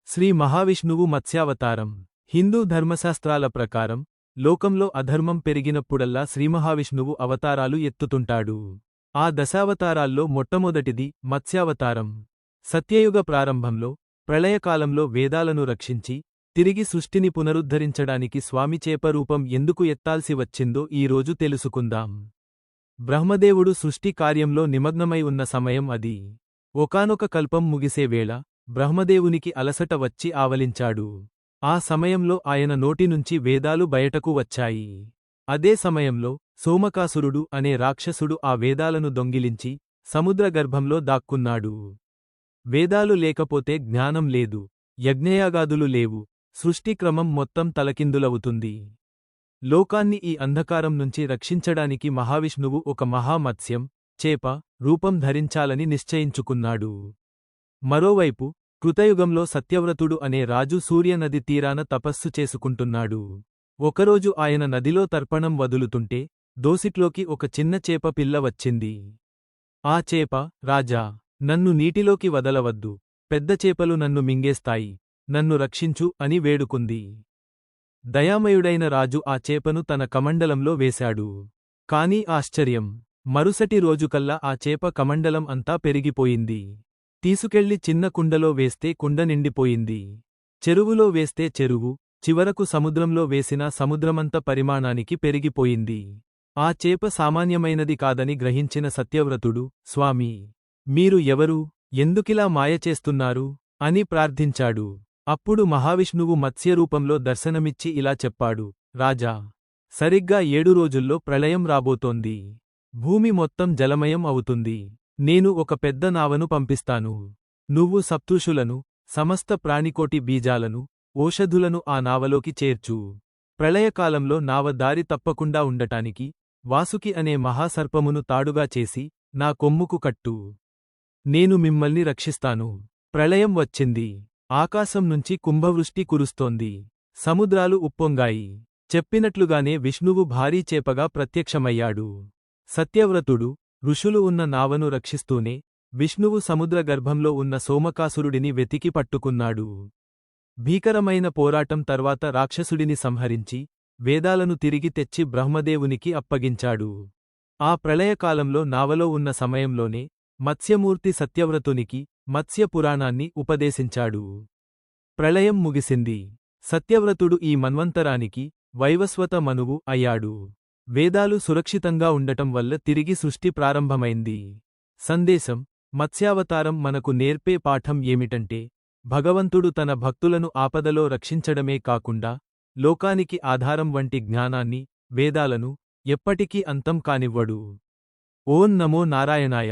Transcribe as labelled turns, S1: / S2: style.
S1: శ్రీ మహావిష్ణువు మత్స్యావతారం. హిందూ ధర్మశాస్త్రాల ప్రకారం లోకంలో అధర్మం పెరిగినప్పుడల్లా శ్రీమహావిష్ణువు అవతారాలు ఎత్తుతుంటాడు. ఆ దశావతారాల్లో మొట్టమొదటిది మత్స్యావతారం. సత్యయుగ ప్రారంభంలో ప్రళయకాలంలో వేదాలను రక్షించి తిరిగి సృష్టిని పునరుద్ధరించడానికి స్వామి చేప రూపం ఎందుకు ఎత్తాల్సి వచ్చిందో ఈరోజు తెలుసుకుందాం. బ్రహ్మదేవుడు సృష్టి కార్యంలో నిమగ్నమై ఉన్న సమయం అది. ఒకానొక కల్పం ముగిసే వేళ బ్రహ్మదేవునికి అలసట వచ్చి ఆవలించాడు. ఆ సమయంలో ఆయన నోటినుంచి వేదాలు బయటకు వచ్చాయి. అదే సమయంలో సోమకాసురుడు అనే రాక్షసుడు ఆ వేదాలను దొంగిలించి సముద్రగర్భంలో దాక్కున్నాడు. వేదాలు లేకపోతే జ్ఞానం లేదు, యజ్ఞయాగాదులు లేవు, సృష్టి క్రమం మొత్తం తలకిందులవుతుంది. లోకాన్ని ఈ అంధకారం నుంచి రక్షించడానికి మహావిష్ణువు ఒక మహామత్స్యం, చేప రూపం ధరించాలని నిశ్చయించుకున్నాడు. మరోవైపు కృతయుగంలో సత్యవ్రతుడు అనే రాజు సూర్యనది తీరాన తపస్సు చేసుకుంటున్నాడు. ఒకరోజు ఆయన నదిలో తర్పణం వదులుతుంటే దోసిట్లోకి ఒక చిన్న చేప పిల్ల వచ్చింది. ఆ చేప, రాజా, నన్ను నీటిలోకి వదలవద్దు, పెద్ద చేపలు నన్ను మింగేస్తాయి, నన్ను రక్షించు అని వేడుకుంది. దయామయుడైన రాజు ఆ చేపను తన కమండలంలో వేశాడు. కాని ఆశ్చర్యం, మరుసటి రోజుకల్లా ఆ చేప కమండలం అంతా పెరిగిపోయింది. తీసుకెళ్లి చిన్న కుండలో వేస్తే కుండ నిండిపోయింది. చెరువులో వేస్తే చెరువు, చివరకు సముద్రంలో వేసినా సముద్రమంత పరిమాణానికి పెరిగిపోయింది. ఆ చేప సామాన్యమైనది కాదని గ్రహించిన సత్యవ్రతుడు, స్వామీ, మీరు ఎవరు, ఎందుకిలా మాయచేస్తున్నారు అని ప్రార్థించాడు. అప్పుడు మహావిష్ణువు మత్స్యరూపంలో దర్శనమిచ్చి ఇలా చెప్పాడు, రాజా, సరిగ్గా 7 రోజుల్లో ప్రళయం రాబోతోంది. భూమి మొత్తం జలమయం అవుతుంది. నేను ఒక పెద్ద నావను పంపిస్తాను. నువ్వు సప్తఋషులను, సమస్త ప్రాణికోటి బీజాలను, ఓషధులను ఆ నావలోకి చేర్చు. ప్రళయకాలంలో నావ దారి తప్పకుండా ఉండటానికి వాసుకి అనే మహాసర్పమును తాడుగా చేసి నా కొమ్ముకు కట్టు. నేను మిమ్మల్ని రక్షిస్తాను. ప్రళయం వచ్చింది. ఆకాశం నుంచి కుంభవృష్టి కురుస్తోంది. సముద్రాలు ఉప్పొంగాయి. చెప్పినట్లుగానే విష్ణువు భారీ చేపగా ప్రత్యక్షమయ్యాడు. సత్యవ్రతుడు, ఋషులు ఉన్న నావను రక్షిస్తూనే విష్ణువు సముద్రగర్భంలో ఉన్న సోమకాసురుడిని వెతికి పట్టుకున్నాడు. భీకరమైన పోరాటం తర్వాత రాక్షసుడిని సంహరించి వేదాలను తిరిగి తెచ్చి బ్రహ్మదేవునికి అప్పగించాడు. ఆ ప్రళయకాలంలో నావలో ఉన్న సమయంలోనే మత్స్యమూర్తి సత్యవ్రతునికి మత్స్య పురాణాన్ని ఉపదేశించాడు. ప్రళయం ముగిసింది. సత్యవ్రతుడు ఈ మన్వంతరానికి వైవస్వత మనువు అయ్యాడు. వేదాలు సురక్షితంగా ఉండటం వల్ల తిరిగి సృష్టి ప్రారంభమైంది. సందేశం: మత్స్యావతారం మనకు నేర్పే పాఠం ఏమిటంటే, భగవంతుడు తన భక్తులను ఆపదలో రక్షించడమే కాకుండా లోకానికి ఆధారం వంటి జ్ఞానాన్ని, వేదాలను ఎప్పటికీ అంతం కానివ్వడు. ఓం నమో నారాయణాయ.